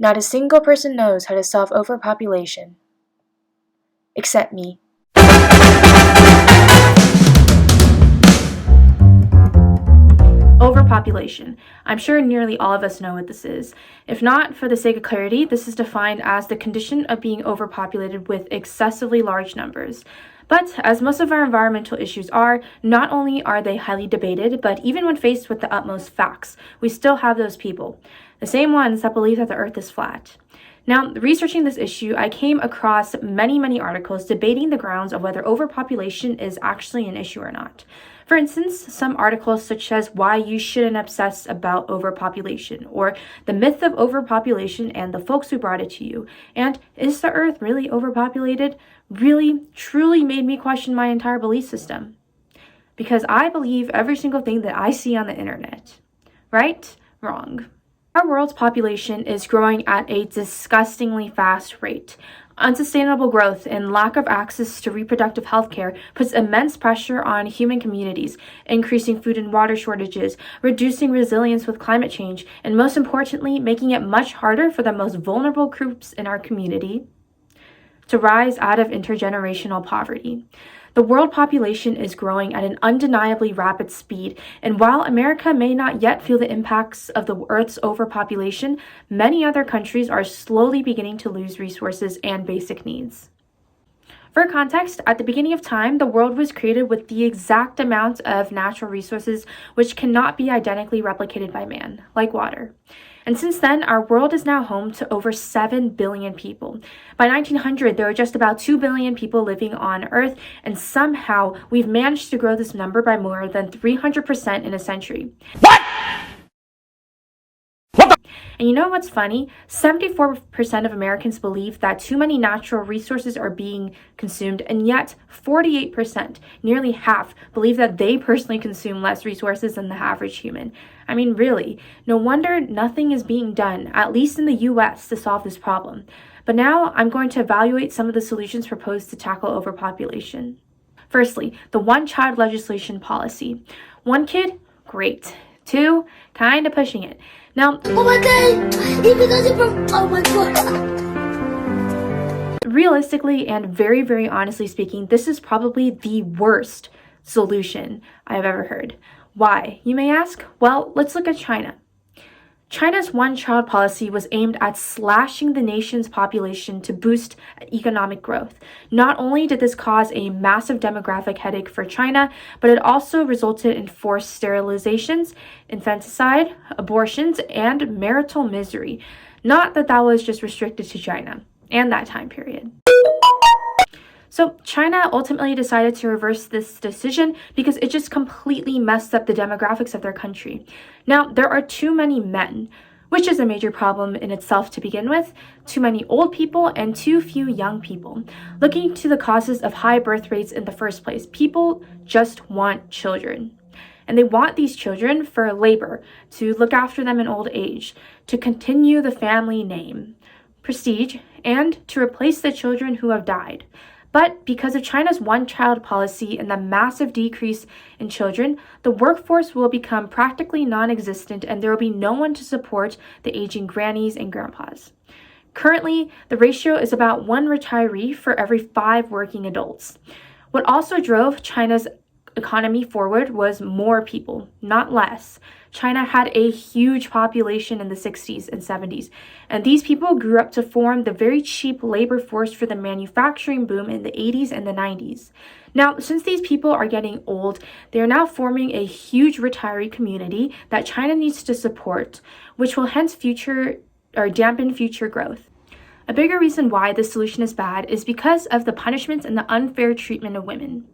Not a single person knows how to solve overpopulation. Except me. Overpopulation. I'm sure nearly all of us know what this is. If not, for the sake of clarity, this is defined as the condition of being overpopulated with excessively large numbers. But as most of our environmental issues are, not only are they highly debated, but even when faced with the utmost facts, we still have those people, the same ones that believe that the earth is flat. Now, researching this issue, I came across many articles debating the grounds of whether overpopulation is actually an issue or not. For instance, some articles such as why you shouldn't obsess about overpopulation, or the myth of overpopulation and the folks who brought it to you, and is the earth really overpopulated, really, truly made me question my entire belief system. Because I believe every single thing that I see on the internet. Right? Wrong. Our world's population is growing at a disgustingly fast rate. Unsustainable growth and lack of access to reproductive health care puts immense pressure on human communities, increasing food and water shortages, reducing resilience with climate change, and most importantly, making it much harder for the most vulnerable groups in our community to rise out of intergenerational poverty. The world population is growing at an undeniably rapid speed, and while America may not yet feel the impacts of the Earth's overpopulation, many other countries are slowly beginning to lose resources and basic needs. For context, at the beginning of time, the world was created with the exact amount of natural resources which cannot be identically replicated by man, like water. And since then, our world is now home to over 7 billion people. By 1900, there were just about 2 billion people living on Earth, and somehow we've managed to grow this number by more than 300% in a century. What? And you know what's funny? 74% of Americans believe that too many natural resources are being consumed, and yet 48%, nearly half, believe that they personally consume less resources than the average human. I mean, really, no wonder nothing is being done, at least in the US, to solve this problem. But now I'm going to evaluate some of the solutions proposed to tackle overpopulation. Firstly, the one-child legislation policy. 1 kid? Great. 2? Kinda pushing it. Now, oh my god! Oh my god! Realistically and very honestly speaking, this is probably the worst solution I've ever heard. Why, you may ask? Well, let's look at China. China's one-child policy was aimed at slashing the nation's population to boost economic growth. Not only did this cause a massive demographic headache for China, but it also resulted in forced sterilizations, infanticide, abortions, and marital misery. Not that that was just restricted to China and that time period. So China ultimately decided to reverse this decision because it just completely messed up the demographics of their country. Now, there are too many men, which is a major problem in itself to begin with, too many old people and too few young people. Looking to the causes of high birth rates in the first place, people just want children. And they want these children for labor, to look after them in old age, to continue the family name, prestige, and to replace the children who have died. But because of China's one-child policy and the massive decrease in children, the workforce will become practically non-existent and there will be no one to support the aging grannies and grandpas. Currently, the ratio is about 1 retiree for every 5 working adults. What also drove China's economy forward was more people, not less. China had a huge population in the 60s and 70s, and these people grew up to form the very cheap labor force for the manufacturing boom in the 80s and the 90s. Now, since these people are getting old, they are now forming a huge retiree community that China needs to support, which will hence dampen future growth. A bigger reason why this solution is bad is because of the punishments and the unfair treatment of women.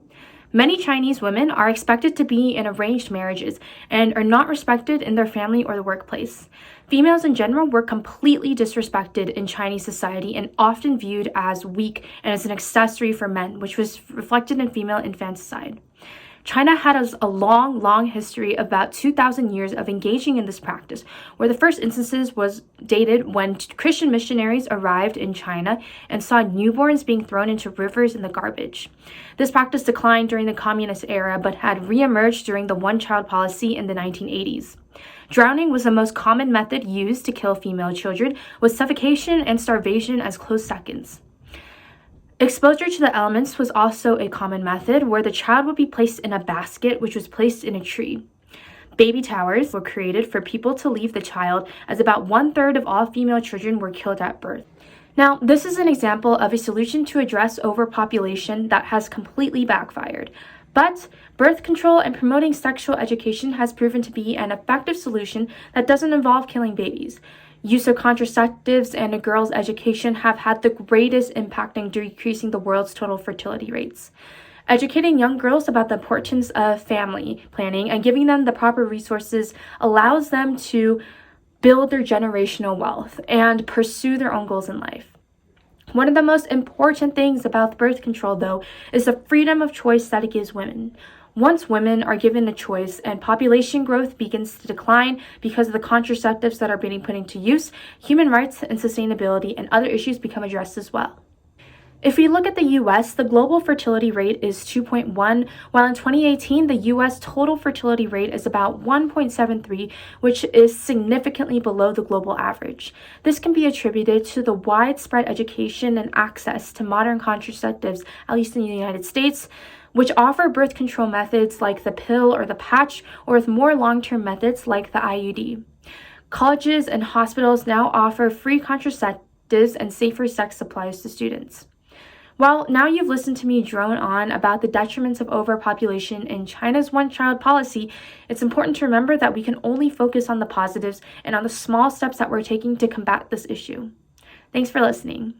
Many Chinese women are expected to be in arranged marriages and are not respected in their family or the workplace. Females in general were completely disrespected in Chinese society and often viewed as weak and as an accessory for men, which was reflected in female infanticide. China had a long history of about 2,000 years of engaging in this practice, where the first instances was dated when Christian missionaries arrived in China and saw newborns being thrown into rivers in the garbage. This practice declined during the communist era, but had re-emerged during the one-child policy in the 1980s. Drowning was the most common method used to kill female children, with suffocation and starvation as close seconds. Exposure to the elements was also a common method, where the child would be placed in a basket which was placed in a tree. Baby towers were created for people to leave the child, as about 1/3 of all female children were killed at birth. Now, this is an example of a solution to address overpopulation that has completely backfired. But birth control and promoting sexual education has proven to be an effective solution that doesn't involve killing babies. Use of contraceptives and a girl's education have had the greatest impact in decreasing the world's total fertility rates. Educating young girls about the importance of family planning and giving them the proper resources allows them to build their generational wealth and pursue their own goals in life. One of the most important things about birth control, though, is the freedom of choice that it gives women. Once women are given a choice and population growth begins to decline because of the contraceptives that are being put into use, human rights and sustainability and other issues become addressed as well. If we look at the US, the global fertility rate is 2.1, while in 2018, the US total fertility rate is about 1.73, which is significantly below the global average. This can be attributed to the widespread education and access to modern contraceptives, at least in the United States, which offer birth control methods like the pill or the patch, or with more long-term methods like the IUD. Colleges and hospitals now offer free contraceptives and safer sex supplies to students. Well, now you've listened to me drone on about the detriments of overpopulation in China's one-child policy, it's important to remember that we can only focus on the positives and on the small steps that we're taking to combat this issue. Thanks for listening.